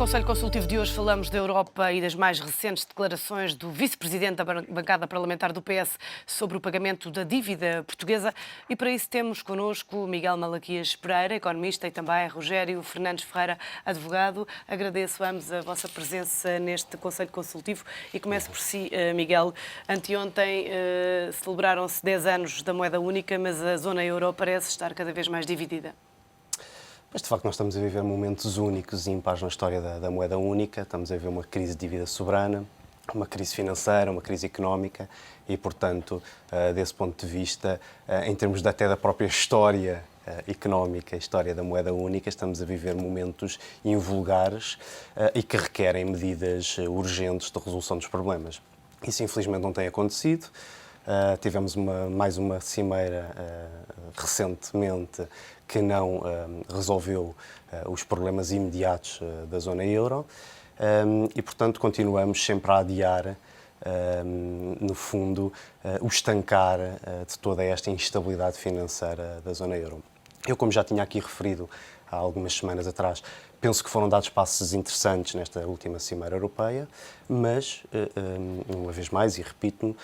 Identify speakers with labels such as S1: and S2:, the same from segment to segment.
S1: Conselho Consultivo de hoje falamos da Europa e das mais recentes declarações do vice-presidente da bancada parlamentar do PS sobre o pagamento da dívida portuguesa. E para isso temos connosco Miguel Malaquias Pereira, economista, e também Rogério Fernandes Ferreira, advogado. Agradeço a ambos a vossa presença neste Conselho Consultivo e começo por si, Miguel. Anteontem celebraram-se 10 anos da moeda única, mas a zona euro parece estar cada vez mais dividida.
S2: Mas, de facto, nós estamos a viver momentos únicos e ímpares na história da moeda única. Estamos a viver uma crise de dívida soberana, uma crise financeira, uma crise económica e, portanto, desse ponto de vista, em termos até da própria história económica, a história da moeda única, estamos a viver momentos invulgares e que requerem medidas urgentes de resolução dos problemas. Isso, infelizmente, não tem acontecido. Tivemos mais uma cimeira recentemente que não resolveu os problemas imediatos da zona euro e, portanto, continuamos sempre a adiar, no fundo, o estancar de toda esta instabilidade financeira da zona euro. Eu, como já tinha aqui referido há algumas semanas atrás, penso que foram dados passos interessantes nesta última Cimeira Europeia, mas, uma vez mais, e repito-me,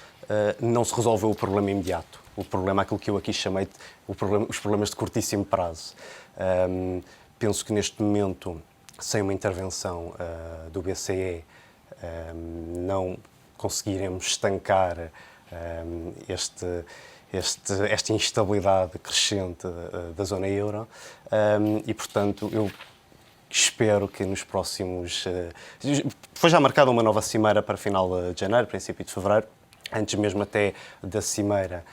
S2: não se resolveu o problema imediato. O problema, aquilo que eu aqui chamei de os problemas de curtíssimo prazo. Penso que neste momento, sem uma intervenção do BCE, não conseguiremos estancar esta instabilidade crescente da zona euro e, portanto, eu espero que nos próximos... Foi já marcada uma nova cimeira para final de janeiro, princípio de fevereiro, antes mesmo até da cimeira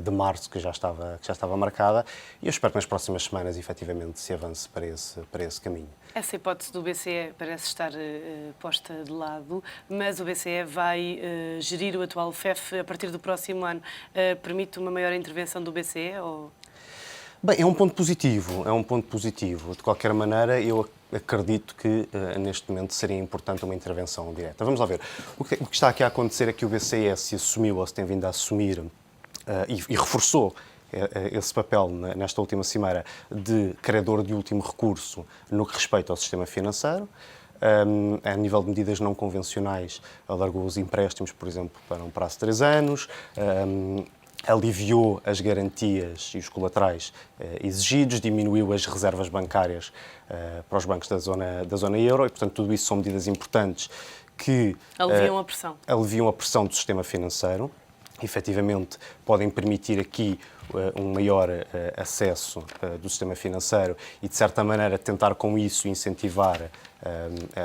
S2: de março, que já estava marcada, e eu espero que nas próximas semanas, efetivamente, se avance para esse caminho.
S1: Essa hipótese do BCE parece estar posta de lado, mas o BCE vai gerir o atual FEF a partir do próximo ano. Permite uma maior intervenção do BCE? Ou...
S2: Bem, é um ponto positivo, De qualquer maneira, eu acredito que neste momento seria importante uma intervenção direta. Vamos lá ver. O que está aqui a acontecer é que o BCE se assumiu, ou se tem vindo a assumir, e reforçou esse papel nesta última cimeira de credor de último recurso no que respeita ao sistema financeiro. A nível de medidas não convencionais, alargou os empréstimos, por exemplo, para um prazo de 3 anos, aliviou as garantias e os colaterais exigidos, diminuiu as reservas bancárias para os bancos da zona euro e, portanto, tudo isso são medidas importantes que aliviam a pressão do sistema financeiro. Efetivamente, podem permitir aqui um maior acesso do sistema financeiro e, de certa maneira, tentar com isso incentivar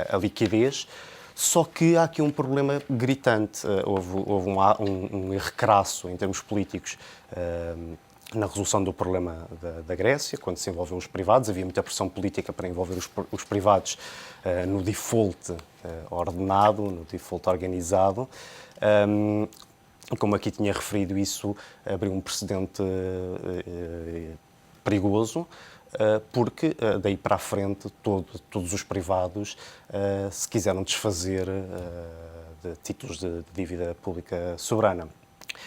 S2: a liquidez. Só que há aqui um problema gritante. Houve um erro crasso em termos políticos na resolução do problema da Grécia, quando se envolveu os privados. Havia muita pressão política para envolver os privados no default ordenado, no default organizado. Como aqui tinha referido, isso abriu um precedente perigoso, porque daí para a frente todos os privados se quiseram desfazer de títulos de dívida pública soberana.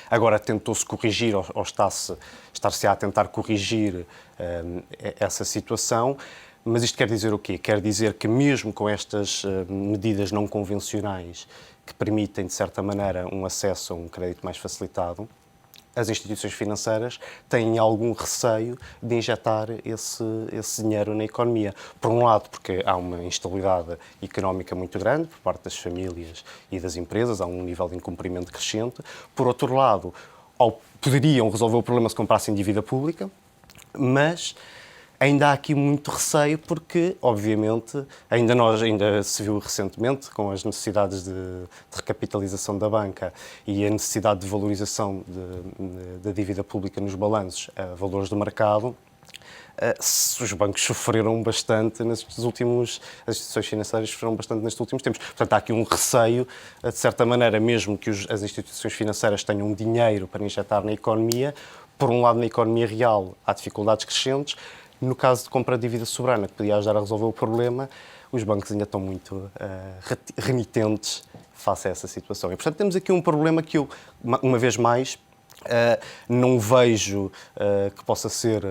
S2: Agora tentou-se corrigir, ou estar-se a tentar corrigir essa situação, mas isto quer dizer o quê? Quer dizer que mesmo com estas medidas não convencionais que permitem, de certa maneira, um acesso a um crédito mais facilitado, as instituições financeiras têm algum receio de injetar esse dinheiro na economia. Por um lado, porque há uma instabilidade económica muito grande por parte das famílias e das empresas, há um nível de incumprimento crescente. Por outro lado, poderiam resolver o problema se comprassem dívida pública, mas ainda há aqui muito receio porque, obviamente, ainda se viu recentemente com as necessidades de recapitalização da banca e a necessidade de valorização da dívida pública nos balanços a valores do mercado, os bancos sofreram bastante as instituições financeiras sofreram bastante nestes últimos tempos. Portanto, há aqui um receio, de certa maneira, mesmo que as instituições financeiras tenham dinheiro para injetar na economia, por um lado, na economia real há dificuldades crescentes. No caso de compra de dívida soberana, que podia ajudar a resolver o problema, os bancos ainda estão muito renitentes face a essa situação. E, portanto, temos aqui um problema que eu, uma vez mais, Não vejo que possa ser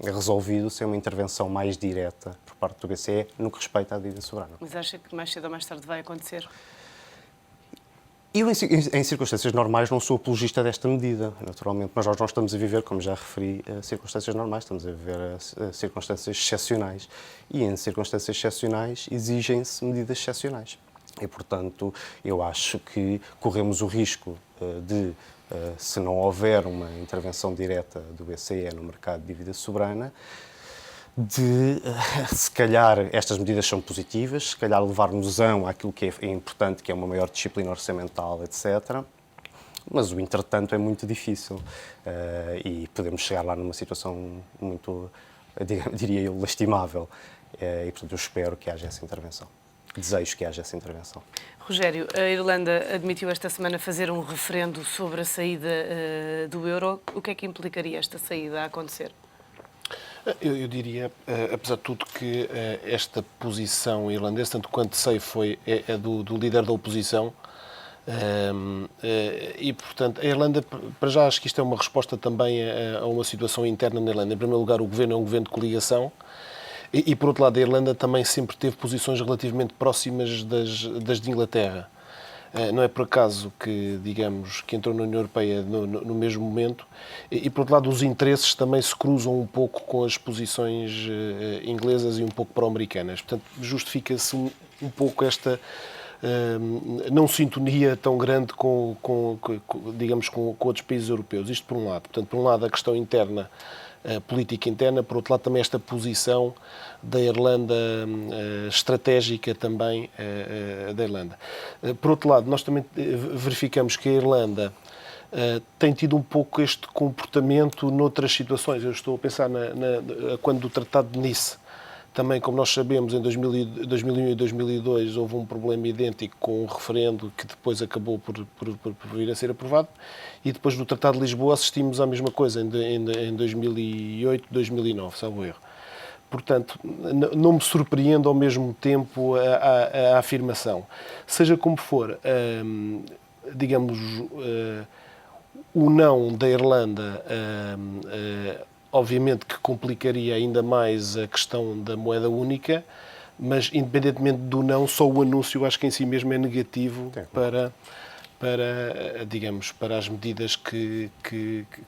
S2: resolvido sem uma intervenção mais direta por parte do BCE no que respeita à dívida soberana.
S1: Mas acha que mais cedo ou mais tarde vai acontecer?
S2: Eu, em circunstâncias normais, não sou apologista desta medida, naturalmente, mas nós não estamos a viver, como já referi, circunstâncias normais, estamos a viver circunstâncias excepcionais. E em circunstâncias excepcionais exigem-se medidas excepcionais. E, portanto, eu acho que corremos o risco de, se não houver uma intervenção direta do BCE no mercado de dívida soberana, de, se calhar, estas medidas são positivas, se calhar levar-nos àquilo que é importante, que é uma maior disciplina orçamental, etc. Mas o entretanto é muito difícil e podemos chegar lá numa situação muito, diria eu, lastimável. E, portanto, eu espero que haja essa intervenção. Desejo que haja essa intervenção.
S1: Rogério, a Irlanda admitiu esta semana fazer um referendo sobre a saída do euro. O que é que implicaria esta saída a acontecer?
S3: Eu diria, apesar de tudo, que esta posição irlandesa, tanto quanto sei, é do líder da oposição. E, portanto, a Irlanda, para já, acho que isto é uma resposta também a uma situação interna na Irlanda. Em primeiro lugar, o governo é um governo de coligação. E, por outro lado, a Irlanda também sempre teve posições relativamente próximas das de Inglaterra. Não é por acaso que, digamos, que entrou na União Europeia no mesmo momento. E, por outro lado, os interesses também se cruzam um pouco com as posições inglesas e um pouco pró-americanas. Portanto, justifica-se um pouco esta não sintonia tão grande digamos, com outros países europeus. Isto por um lado. Portanto, por um lado, a questão interna, a política interna, por outro lado também esta posição da Irlanda estratégica também da Irlanda. Por outro lado, nós também verificamos que a Irlanda tem tido um pouco este comportamento noutras situações. Eu estou a pensar quando do Tratado de Nice. Também, como nós sabemos, em 2001 e 2002 houve um problema idêntico com um referendo que depois acabou por vir a ser aprovado. E depois do Tratado de Lisboa assistimos à mesma coisa em 2008, 2009, salvo erro. Portanto, não me surpreende ao mesmo tempo a afirmação. Seja como for, digamos, o não da Irlanda obviamente que complicaria ainda mais a questão da moeda única, mas independentemente do não, só o anúncio acho que em si mesmo é negativo digamos, para as medidas que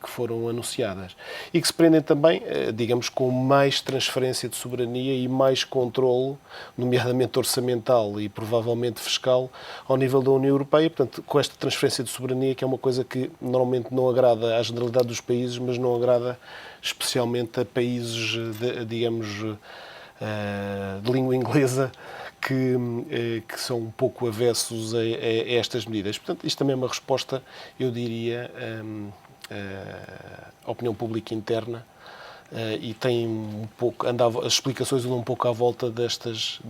S3: foram anunciadas. E que se prendem também, digamos, com mais transferência de soberania e mais controle, nomeadamente orçamental e provavelmente fiscal, ao nível da União Europeia. Portanto, com esta transferência de soberania, que é uma coisa que normalmente não agrada à generalidade dos países, mas não agrada especialmente a países, digamos, de língua inglesa, que são um pouco avessos a estas medidas. Portanto, isto também é uma resposta, eu diria, à opinião pública interna e tem um pouco, as explicações andam um pouco à volta destas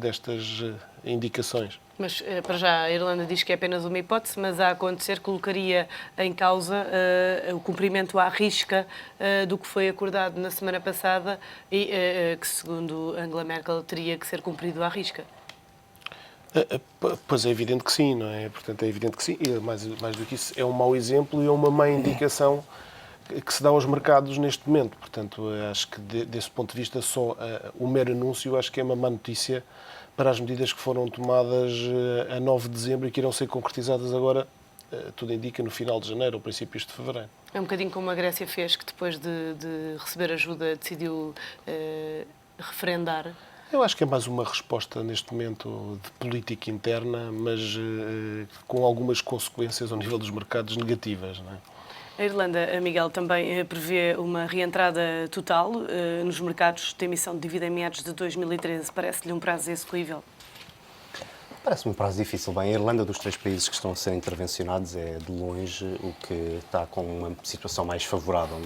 S3: indicações.
S1: Mas, para já, a Irlanda diz que é apenas uma hipótese, mas a acontecer colocaria em causa o cumprimento à risca do que foi acordado na semana passada e que, segundo Angela Merkel, teria que ser cumprido à risca.
S3: Pois é evidente que sim, não é? Portanto, é evidente que sim. E mais do que isso, é um mau exemplo e é uma má indicação que se dá aos mercados neste momento. Portanto, acho que desse ponto de vista, só o mero anúncio acho que é uma má notícia para as medidas que foram tomadas a 9 de dezembro e que irão ser concretizadas agora, tudo indica, no final de janeiro ou princípios de fevereiro.
S1: É um bocadinho como a Grécia fez, que depois de receber ajuda decidiu referendar.
S3: Eu acho que é mais uma resposta, neste momento, de política interna, mas com algumas consequências ao nível dos mercados negativas, não é?
S1: A Irlanda, Miguel, também prevê uma reentrada total nos mercados de emissão de dívida em meados de 2013. Parece-lhe um prazo execuível?
S2: Parece-me um prazo difícil. Bem, a Irlanda, dos 3 países que estão a ser intervencionados, é de longe o que está com uma situação mais favorável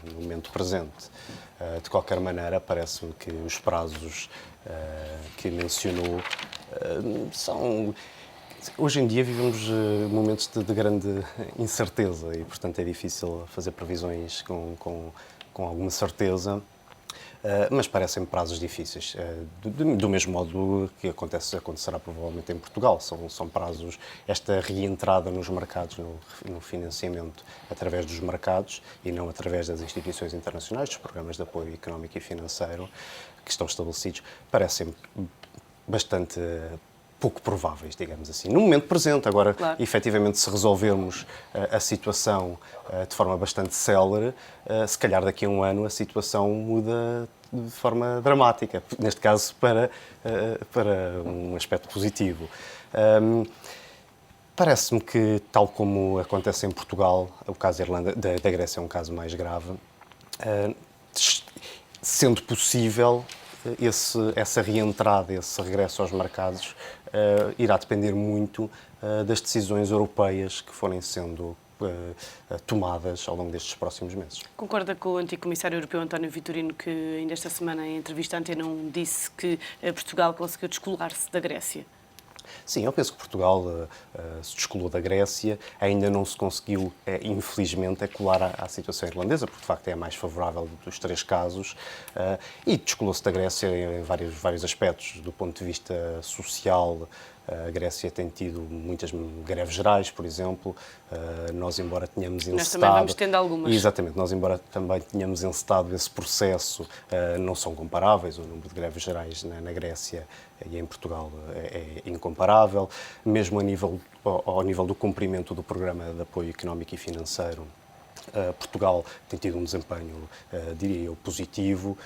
S2: no momento presente. De qualquer maneira, parece-me que os prazos que mencionou são... Hoje em dia vivemos momentos de grande incerteza e, portanto, é difícil fazer previsões com alguma certeza. Mas parecem prazos difíceis, do mesmo modo que acontecerá provavelmente em Portugal. São prazos, esta reentrada nos mercados, no financiamento através dos mercados e não através das instituições internacionais, dos programas de apoio económico e financeiro que estão estabelecidos, parecem bastante pouco prováveis, digamos assim. No momento presente, agora,
S1: claro,
S2: efetivamente, se resolvermos a situação de forma bastante célere, se calhar daqui a um ano a situação muda de forma dramática, neste caso para um aspecto positivo. Parece-me que, tal como acontece em Portugal, o caso da Grécia é um caso mais grave, sendo possível essa reentrada, esse regresso aos mercados, irá depender muito das decisões europeias que forem sendo tomadas ao longo destes próximos meses.
S1: Concorda com o antigo comissário europeu António Vitorino, que ainda esta semana, em entrevista à Antena 1, disse que Portugal conseguiu descolar-se da Grécia?
S2: Sim, eu penso que Portugal se descolou da Grécia, ainda não se conseguiu, infelizmente, colar à situação irlandesa, porque de facto é a mais favorável dos três casos, e descolou-se da Grécia em vários aspectos, do ponto de vista social. A Grécia tem tido muitas greves gerais, por exemplo. Nós, embora tenhamos encetado...
S1: Nós também vamos tendo algumas.
S2: Exatamente. Nós, embora também tenhamos encetado esse processo, não são comparáveis. O número de greves gerais na Grécia e em Portugal é incomparável. Mesmo ao nível do cumprimento do Programa de Apoio Económico e Financeiro, Portugal tem tido um desempenho, diria eu, positivo,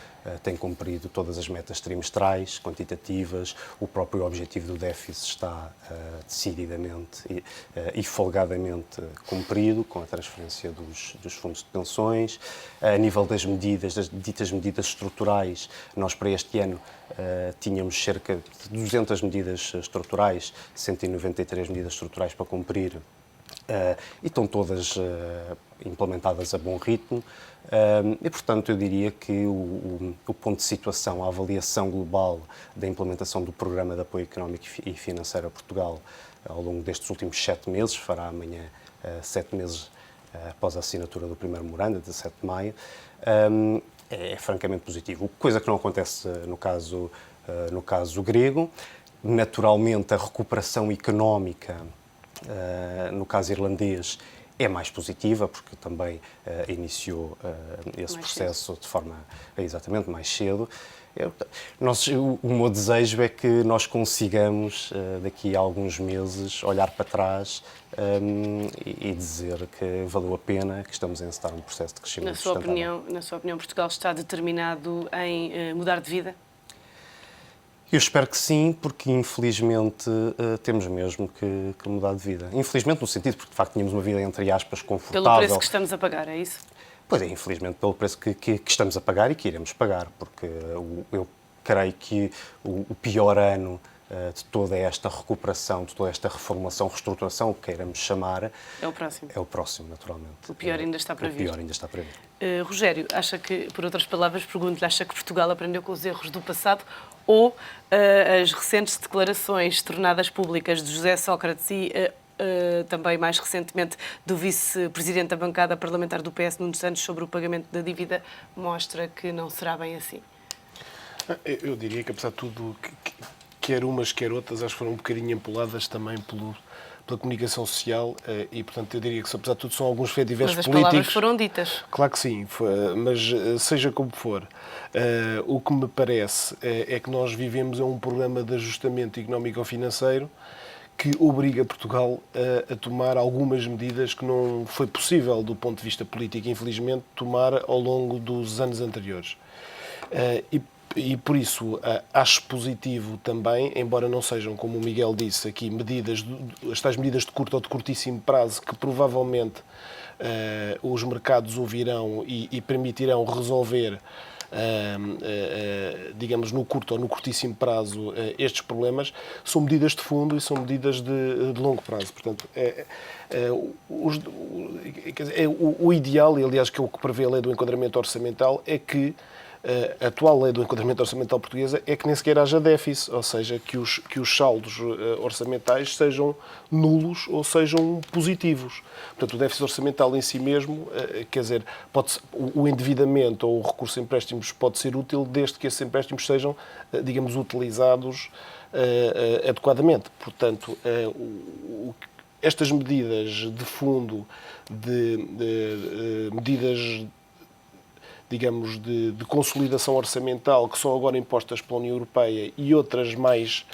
S2: tem cumprido todas as metas trimestrais, quantitativas, o próprio objetivo do déficit está decididamente e folgadamente cumprido, com a transferência dos fundos de pensões. A nível das ditas medidas estruturais, nós para este ano tínhamos cerca de 200 medidas estruturais, 193 medidas estruturais para cumprir, e estão todas implementadas a bom ritmo, e portanto eu diria que o ponto de situação, a avaliação global da implementação do Programa de Apoio Económico e Financeiro a Portugal ao longo destes últimos 7 meses, fará amanhã 7 meses após a assinatura do primeiro memorando, 17 de maio, é francamente positivo, coisa que não acontece no caso grego. Naturalmente, a recuperação económica no caso irlandês é mais positiva, porque também iniciou esse
S1: mais
S2: processo cedo. De forma exatamente mais cedo. O meu desejo é que nós consigamos, daqui a alguns meses, olhar para trás e dizer que valeu a pena, que estamos a encetar um processo de crescimento sustentável.
S1: Na sua opinião, Portugal está determinado em mudar de vida?
S2: Eu espero que sim, porque infelizmente temos mesmo que mudar de vida. Infelizmente no sentido porque de facto tínhamos uma vida, entre aspas, confortável.
S1: Pelo preço que estamos a pagar, é isso?
S2: Pois é, infelizmente pelo preço que estamos a pagar e que iremos pagar, porque eu creio que o pior ano de toda esta recuperação, de toda esta reformulação, reestruturação, o que queiramos chamar...
S1: É o próximo.
S2: É o próximo, naturalmente.
S1: O pior ainda está para vir.
S2: O pior ainda está para vir.
S1: Rogério, acha que, por outras palavras, pergunto-lhe, acha que Portugal aprendeu com os erros do passado ou as recentes declarações tornadas públicas de José Sócrates e também mais recentemente do vice-presidente da bancada parlamentar do PS, Nuno Santos, sobre o pagamento da dívida, mostra que não será bem assim?
S3: Eu diria que, apesar de tudo, quer umas, quer outras, acho que foram um bocadinho empoladas também pela comunicação social e, portanto, eu diria que, apesar de tudo, são alguns fediveres políticos.
S1: Mas as palavras foram ditas.
S3: Claro que sim, mas seja como for, o que me parece é que nós vivemos um programa de ajustamento económico-financeiro que obriga Portugal a tomar algumas medidas que não foi possível, do ponto de vista político, infelizmente, tomar ao longo dos anos anteriores. E por isso acho positivo também, embora não sejam, como o Miguel disse aqui, as tais medidas de curto ou de curtíssimo prazo que provavelmente os mercados ouvirão e permitirão resolver, digamos, no curto ou no curtíssimo prazo estes problemas, são medidas de fundo e são medidas de longo prazo. Portanto, o ideal, e aliás que é o que prevê a lei do enquadramento orçamental, é que a atual lei do enquadramento orçamental portuguesa é que nem sequer haja déficit, ou seja, que os saldos orçamentais sejam nulos ou sejam positivos. Portanto, o déficit orçamental em si mesmo, quer dizer, o endividamento ou o recurso a empréstimos pode ser útil desde que esses empréstimos sejam, digamos, utilizados adequadamente. Portanto, estas medidas de fundo, medidas, digamos, de consolidação orçamental que são agora impostas pela União Europeia e outras mais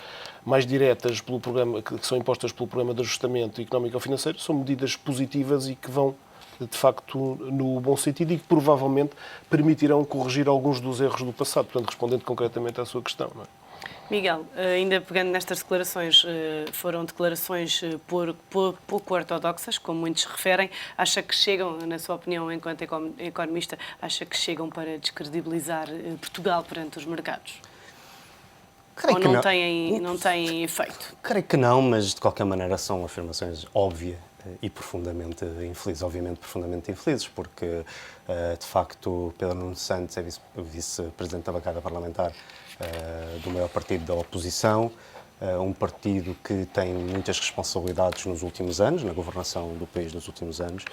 S3: diretas pelo programa, que são impostas pelo Programa de Ajustamento Económico-Financeiro, são medidas positivas e que vão, de facto, no bom sentido e que provavelmente permitirão corrigir alguns dos erros do passado. Portanto, respondendo concretamente à sua questão. Não é?
S1: Miguel, ainda pegando nestas declarações, foram declarações pouco ortodoxas, como muitos referem. Acha que chegam, na sua opinião, enquanto economista, acha que chegam para descredibilizar Portugal perante os mercados? Ou não têm efeito?
S2: Creio que não, mas de qualquer maneira são afirmações óbvias e profundamente infelizes, obviamente profundamente infelizes, porque de facto Pedro Nuno Santos é vice-presidente da bancada parlamentar do maior partido da oposição, um partido que tem muitas responsabilidades nos últimos anos, na governação do país nos últimos anos.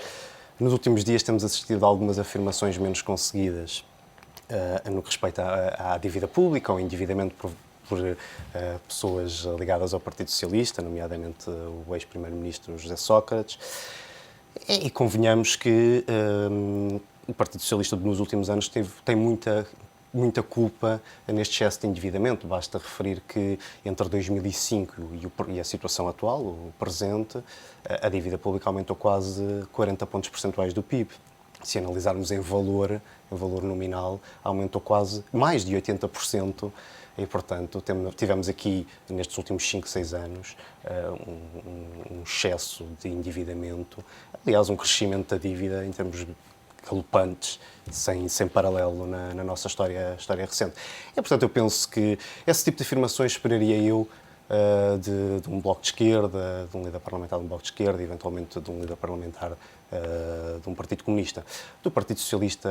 S2: Nos últimos dias temos assistido a algumas afirmações menos conseguidas no que respeita à dívida pública, ao endividamento por pessoas ligadas ao Partido Socialista, nomeadamente o ex-primeiro-ministro José Sócrates. E convenhamos que o Partido Socialista nos últimos anos tem muita culpa neste excesso de endividamento. Basta referir que entre 2005 e a situação atual, o presente, a dívida pública aumentou quase 40 pontos percentuais do PIB. Se analisarmos em valor nominal, aumentou quase mais de 80%. E, portanto, tivemos aqui, nestes últimos 5, 6 anos, um excesso de endividamento, aliás, um crescimento da dívida em termos galopantes, sem paralelo na nossa história recente. E, portanto, eu penso que esse tipo de afirmações esperaria eu de um bloco de esquerda, de um líder parlamentar de um bloco de esquerda, eventualmente de um líder parlamentar de um partido comunista. Do Partido Socialista,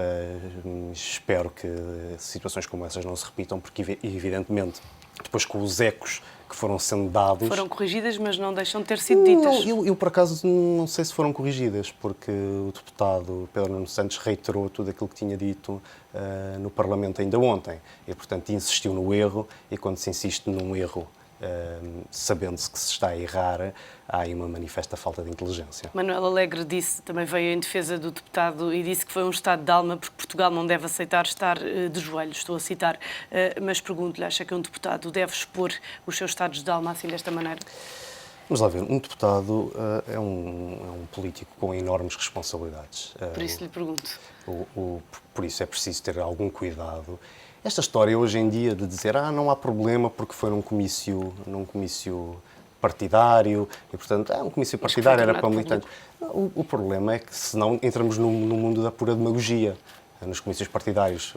S2: espero que situações como essas não se repitam, porque, evidentemente, depois com os ecos que foram sendo dados...
S1: Foram corrigidas, mas não deixam de ter sido ditas.
S2: Não, eu, por acaso, não sei se foram corrigidas, porque o deputado Pedro Nuno Santos reiterou tudo aquilo que tinha dito no Parlamento ainda ontem. E, portanto, insistiu no erro, e quando se insiste num erro, sabendo-se que se está a errar, há aí uma manifesta falta de inteligência.
S1: Manuel Alegre também veio em defesa do deputado e disse que foi um estado de alma porque Portugal não deve aceitar estar de joelhos, estou a citar. Mas pergunto-lhe, acha que um deputado deve expor os seus estados de alma assim desta maneira?
S2: Vamos lá ver, um deputado é um político com enormes responsabilidades.
S1: Por isso lhe pergunto.
S2: Por isso é preciso ter algum cuidado. Esta história hoje em dia de dizer não há problema porque foi num comício partidário e, portanto, um comício partidário era para militantes. O problema é que, senão, entramos no mundo da pura demagogia. Nos comícios partidários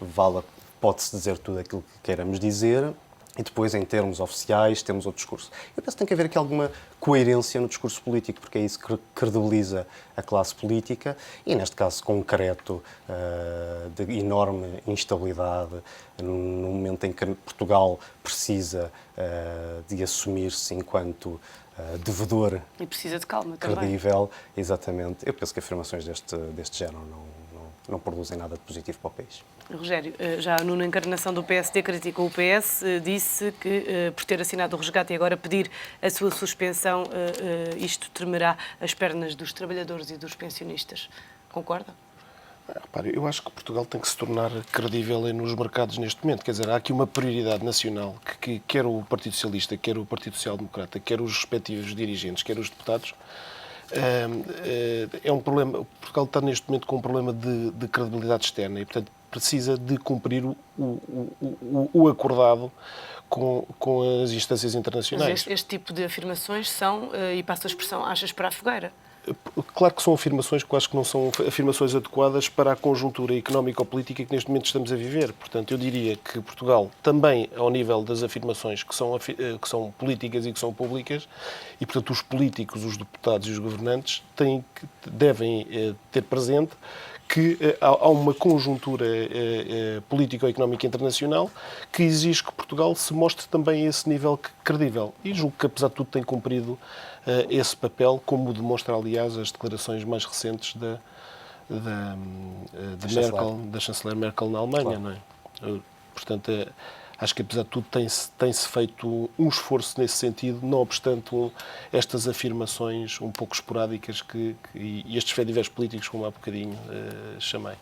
S2: pode-se dizer tudo aquilo que queiramos dizer e depois, em termos oficiais, temos outro discurso. Eu penso que tem que haver aqui alguma coerência no discurso político, porque é isso que credibiliza a classe política e, neste caso concreto, de enorme instabilidade, num momento em que Portugal precisa de assumir-se enquanto devedor
S1: e precisa de calma
S2: credível. Também. Exatamente. Eu penso que afirmações deste género não produzem nada de positivo para o país.
S1: Rogério, já numa encarnação do PSD, criticou o PS, disse que, por ter assinado o resgate e agora pedir a sua suspensão, isto tremerá as pernas dos trabalhadores e dos pensionistas. Concorda?
S3: Repare, eu acho que Portugal tem que se tornar credível nos mercados neste momento. Quer dizer, há aqui uma prioridade nacional que quer o Partido Socialista, quer o Partido Social Democrata, quer os respectivos dirigentes, quer os deputados, é um problema. Portugal está neste momento com um problema de credibilidade externa e, portanto, precisa de cumprir o acordado com as instâncias internacionais.
S1: Mas este tipo de afirmações são, e passo a expressão, achas para a fogueira?
S3: Claro que são afirmações que eu acho que não são afirmações adequadas para a conjuntura económico-política que neste momento estamos a viver. Portanto, eu diria que Portugal, também ao nível das afirmações que são políticas e que são públicas, e, portanto, os políticos, os deputados e os governantes devem ter presente que há uma conjuntura político-económica internacional que exige que Portugal se mostre também a esse nível credível. E julgo que, apesar de tudo, tem cumprido esse papel, como demonstra, aliás, as declarações mais recentes da chanceler Merkel na Alemanha.
S2: Claro.
S3: Não é? Portanto, acho que, apesar de tudo, tem-se feito um esforço nesse sentido, não obstante estas afirmações um pouco esporádicas e estes fediveres políticos, como há bocadinho chamei.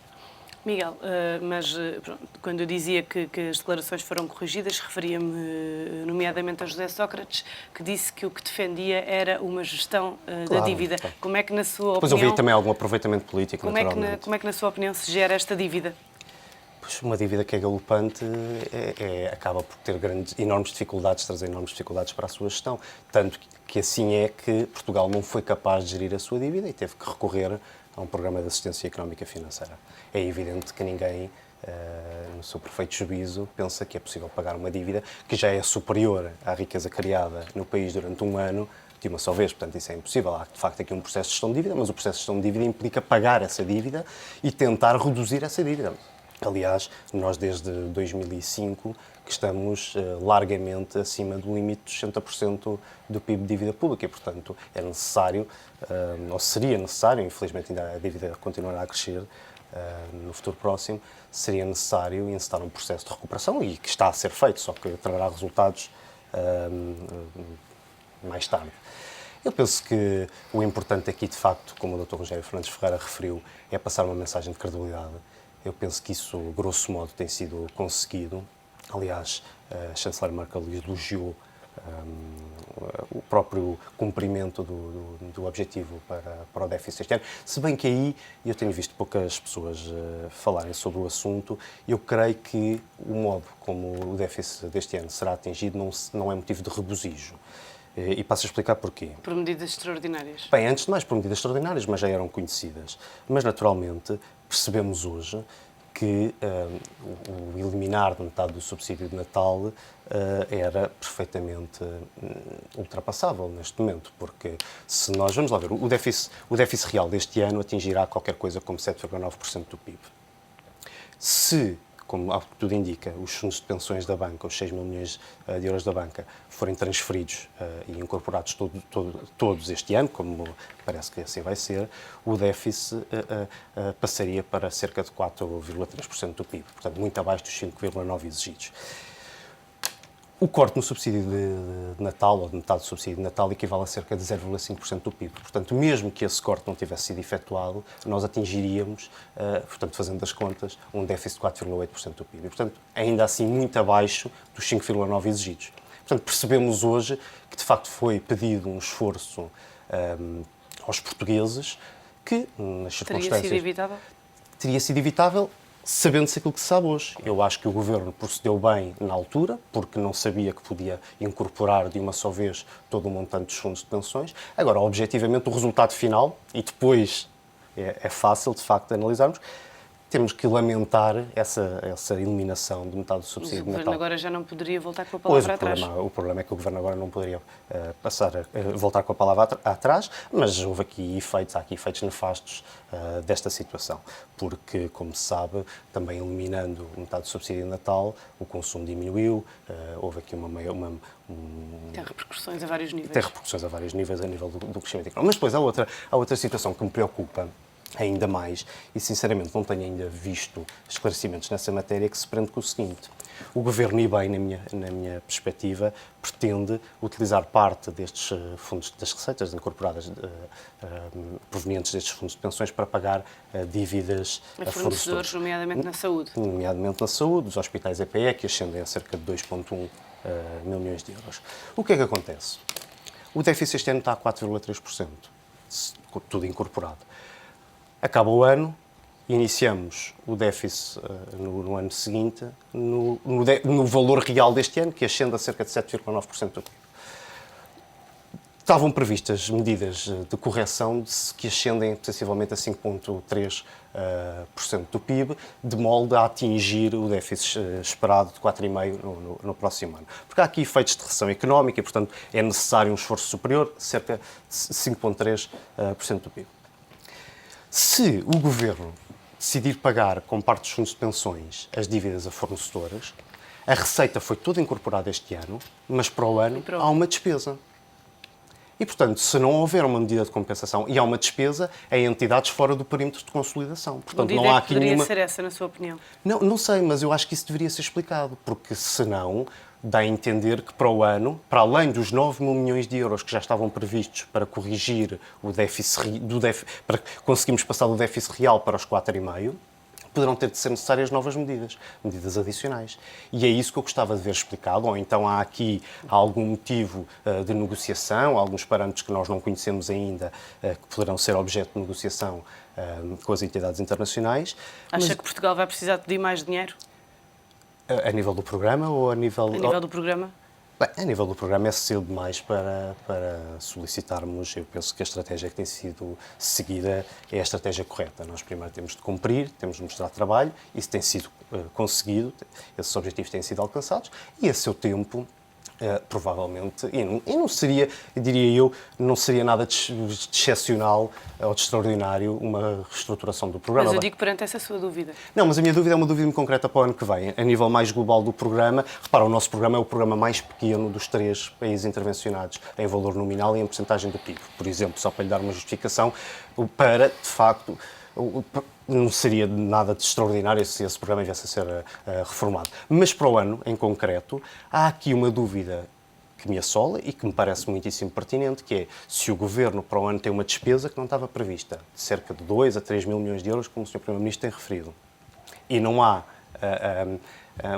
S1: Miguel, mas pronto, quando eu dizia que as declarações foram corrigidas, referia-me nomeadamente a José Sócrates, que disse que o que defendia era uma gestão da
S2: Claro,
S1: dívida.
S2: claro.
S1: Como é que, na sua
S2: Depois
S1: opinião,
S2: houve também algum aproveitamento político, naturalmente.
S1: como é que, na sua opinião, se gera esta dívida?
S2: Pois uma dívida que é galopante acaba por ter enormes dificuldades, trazer enormes dificuldades para a sua gestão. Tanto que assim é que Portugal não foi capaz de gerir a sua dívida e teve que recorrer a um programa de assistência económica e financeira. É evidente que ninguém, no seu perfeito juízo, pensa que é possível pagar uma dívida que já é superior à riqueza criada no país durante um ano de uma só vez. Portanto, isso é impossível. Há, de facto, aqui um processo de gestão de dívida, mas o processo de gestão de dívida implica pagar essa dívida e tentar reduzir essa dívida. Aliás, nós desde 2005 que estamos largamente acima do limite dos 60% do PIB de dívida pública e, portanto, é necessário, ou seria necessário, infelizmente ainda a dívida continuará a crescer no futuro próximo, seria necessário encetar um processo de recuperação e que está a ser feito, só que trará resultados mais tarde. Eu penso que o importante aqui, de facto, como o Dr. Rogério Fernandes Ferreira referiu, é passar uma mensagem de credibilidade. Eu penso que isso, grosso modo, tem sido conseguido. Aliás, a chanceler Merkel elogiou o próprio cumprimento do objetivo para o déficit este ano. Se bem que aí eu tenho visto poucas pessoas falarem sobre o assunto, eu creio que o modo como o déficit deste ano será atingido não é motivo de regozijo. E passo a explicar porquê.
S1: Por medidas extraordinárias?
S2: Bem, antes de mais por medidas extraordinárias, mas já eram conhecidas. Mas, naturalmente, percebemos hoje que o eliminar de metade do subsídio de Natal era perfeitamente ultrapassável neste momento, porque se nós, vamos lá ver, o déficit real deste ano atingirá qualquer coisa como 7,9% do PIB. Se, como ao que tudo indica, os fundos de pensões da banca, os 6 mil milhões de euros da banca, forem transferidos e incorporados todos este ano, como parece que assim vai ser, o déficit passaria para cerca de 4,3% do PIB, portanto, muito abaixo dos 5,9% exigidos. O corte no subsídio de Natal, ou de metade do subsídio de Natal, equivale a cerca de 0,5% do PIB. Portanto, mesmo que esse corte não tivesse sido efetuado, nós atingiríamos, portanto, fazendo as contas, um déficit de 4,8% do PIB. E, portanto, ainda assim muito abaixo dos 5,9% exigidos. Portanto, percebemos hoje que, de facto, foi pedido um esforço aos portugueses que, nas circunstâncias...
S1: Teria sido evitável?
S2: Teria sido evitável, sabendo-se aquilo que se sabe hoje. Eu acho que o Governo procedeu bem na altura, porque não sabia que podia incorporar de uma só vez todo o montante dos fundos de pensões. Agora, objetivamente, o resultado final, e depois é fácil, de facto, de analisarmos, temos que lamentar essa eliminação de metade do subsídio de Natal.
S1: Mas o Governo agora já não poderia voltar com a palavra atrás.
S2: O problema é que o Governo agora não poderia voltar com a palavra atrás, mas há aqui efeitos nefastos desta situação, porque, como se sabe, também eliminando metade do subsídio de Natal, o consumo diminuiu, houve aqui
S1: Tem repercussões a vários níveis.
S2: Tem repercussões a vários níveis, a nível do crescimento económico. Mas depois há outra situação que me preocupa ainda mais, e sinceramente não tenho ainda visto esclarecimentos nessa matéria, que se prende com o seguinte: o Governo, e bem na minha perspectiva, pretende utilizar parte destes fundos, das receitas incorporadas provenientes destes fundos de pensões para pagar dívidas
S1: a fornecedores, nomeadamente na saúde.
S2: Nomeadamente na saúde, os hospitais EPE, que ascendem a cerca de 2,1 mil milhões de euros. O que é que acontece? O déficit este ano está a 4,3%, tudo incorporado. Acaba o ano, iniciamos o déficit no ano seguinte no valor real deste ano, que ascende a cerca de 7,9% do PIB. Estavam previstas medidas de correção que ascendem sensivelmente a 5,3% do PIB, de molde a atingir o déficit esperado de 4,5% no próximo ano. Porque há aqui efeitos de recessão económica e, portanto, é necessário um esforço superior, cerca de 5,3% do PIB. Se o Governo decidir pagar, com parte dos fundos de pensões, as dívidas a fornecedores. A receita foi toda incorporada este ano, mas para o ano há uma despesa. E, portanto, se não houver uma medida de compensação e há uma despesa, é entidades fora do perímetro de consolidação. Portanto, não há aqui
S1: poderia
S2: nenhuma...
S1: ser essa, na sua opinião?
S2: Não sei, mas eu acho que isso deveria ser explicado, porque senão dá a entender que para o ano, para além dos 9 mil milhões de euros que já estavam previstos para corrigir o déficit, para conseguirmos passar do déficit real para os 4,5%, poderão ter de ser necessárias novas medidas adicionais. E é isso que eu gostava de ver explicado, ou então há aqui algum motivo de negociação, alguns parâmetros que nós não conhecemos ainda, que poderão ser objeto de negociação com as entidades internacionais.
S1: Acha que Portugal vai precisar de pedir mais dinheiro?
S2: A nível do programa ou a nível...
S1: A nível do programa?
S2: Bem, a nível do programa é cedo demais para solicitarmos. Eu penso que a estratégia que tem sido seguida é a estratégia correta. Nós primeiro temos de cumprir, temos de mostrar trabalho, isso tem sido conseguido, esses objetivos têm sido alcançados e a seu tempo, provavelmente, e não seria, diria eu, não seria nada de excepcional ou de extraordinário uma reestruturação do programa.
S1: Mas eu digo perante essa sua dúvida.
S2: Não, mas a minha dúvida é uma dúvida muito concreta para o ano que vem. A nível mais global do programa, repara, o nosso programa é o programa mais pequeno dos 3 países intervencionados em valor nominal e em percentagem do PIB. Por exemplo, só para lhe dar uma justificação, para, de facto, não seria nada de extraordinário se esse programa viesse a ser reformado. Mas para o ano, em concreto, há aqui uma dúvida que me assola e que me parece muitíssimo pertinente, que é se o Governo para o ano tem uma despesa que não estava prevista, de cerca de 2 a 3 mil milhões de euros, como o Sr. Primeiro-Ministro tem referido, e não há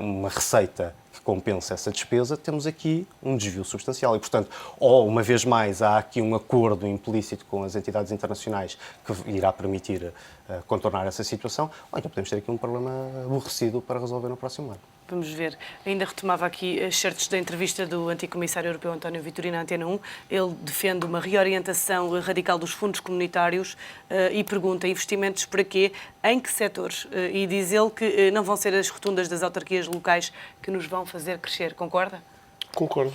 S2: uma receita que compensa essa despesa, temos aqui um desvio substancial. E, portanto, ou, uma vez mais, há aqui um acordo implícito com as entidades internacionais que irá permitir contornar essa situação, ou então podemos ter aqui um problema aborrecido para resolver no próximo ano.
S1: Vamos ver. Ainda retomava aqui excertos da entrevista do anticomissário europeu António Vitorino à Antena 1. Ele defende uma reorientação radical dos fundos comunitários e pergunta investimentos para quê, em que setores? E diz ele que não vão ser as rotundas das autarquias locais que nos vão fazer crescer. Concorda?
S3: Concordo,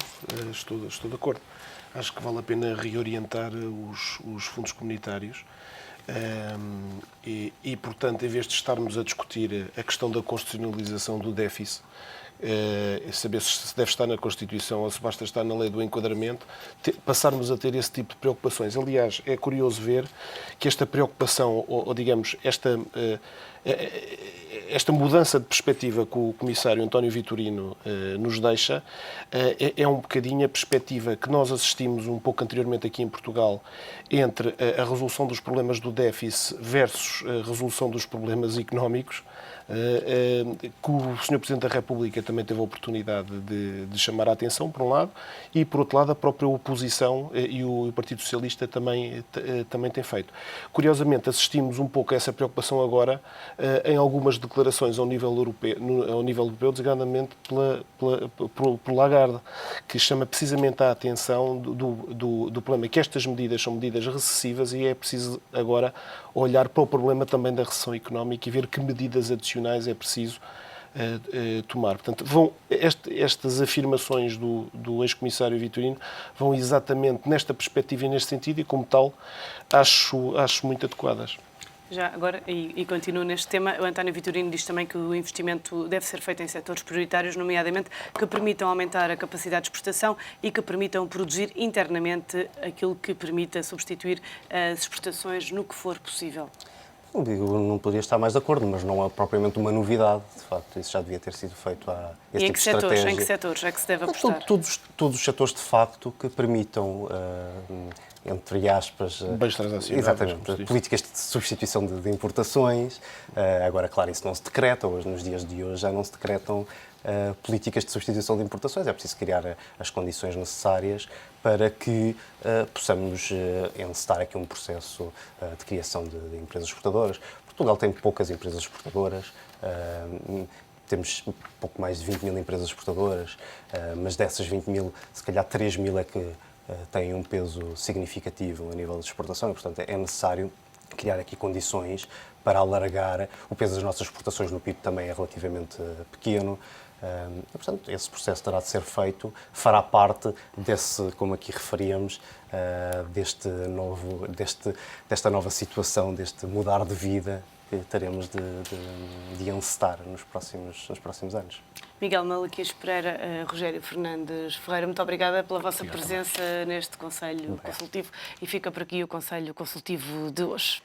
S3: estou de acordo. Acho que vale a pena reorientar os fundos comunitários e, portanto, em vez de estarmos a discutir a questão da constitucionalização do déficit, saber se deve estar na Constituição ou se basta estar na lei do enquadramento, passarmos a ter esse tipo de preocupações. Aliás, é curioso ver que esta preocupação, ou digamos, esta mudança de perspectiva que o comissário António Vitorino nos deixa é um bocadinho a perspectiva que nós assistimos um pouco anteriormente aqui em Portugal entre a resolução dos problemas do déficit versus a resolução dos problemas económicos, que o Sr. Presidente da República também teve a oportunidade de chamar a atenção, por um lado, e, por outro lado, a própria oposição e o Partido Socialista também tem feito. Curiosamente, assistimos um pouco a essa preocupação agora em algumas declarações ao nível europeu, designadamente por Lagarde, que chama precisamente a atenção do problema, que estas medidas são medidas recessivas e é preciso agora olhar para o problema também da recessão económica e ver que medidas adicionais é preciso tomar. Portanto, estas afirmações do ex-comissário Vitorino vão exatamente nesta perspectiva e neste sentido e, como tal, acho muito adequadas.
S1: Já agora, e continuo neste tema, o António Vitorino diz também que o investimento deve ser feito em setores prioritários, nomeadamente que permitam aumentar a capacidade de exportação e que permitam produzir internamente aquilo que permita substituir as exportações no que for possível.
S2: Eu não poderia estar mais de acordo, mas não é propriamente uma novidade, de facto, isso já devia ter sido feito há esse tipo de estratégia.
S1: Em que setores é que se deve apostar?
S2: Todos os setores, de facto, que permitam, entre aspas...
S3: Bens transacionais.
S2: Exatamente, políticas de substituição de importações. Agora, claro, isso não se decreta, hoje, nos dias de hoje já não se decretam políticas de substituição de importações. É preciso criar as condições necessárias para que possamos encetar aqui um processo de criação de empresas exportadoras. Portugal tem poucas empresas exportadoras, temos pouco mais de 20 mil empresas exportadoras, mas dessas 20 mil, se calhar 3 mil é que têm um peso significativo a nível de exportação e, portanto, é necessário criar aqui condições para alargar. O peso das nossas exportações no PIB também é relativamente pequeno. Portanto, esse processo terá de ser feito, fará parte desse, como aqui referíamos, desta nova situação, deste mudar de vida que teremos de encetar nos próximos anos.
S1: Miguel Malaquias Pereira, Rogério Fernandes Ferreira, muito obrigada pela vossa presença neste Conselho Consultivo, e fica por aqui o Conselho Consultivo de hoje.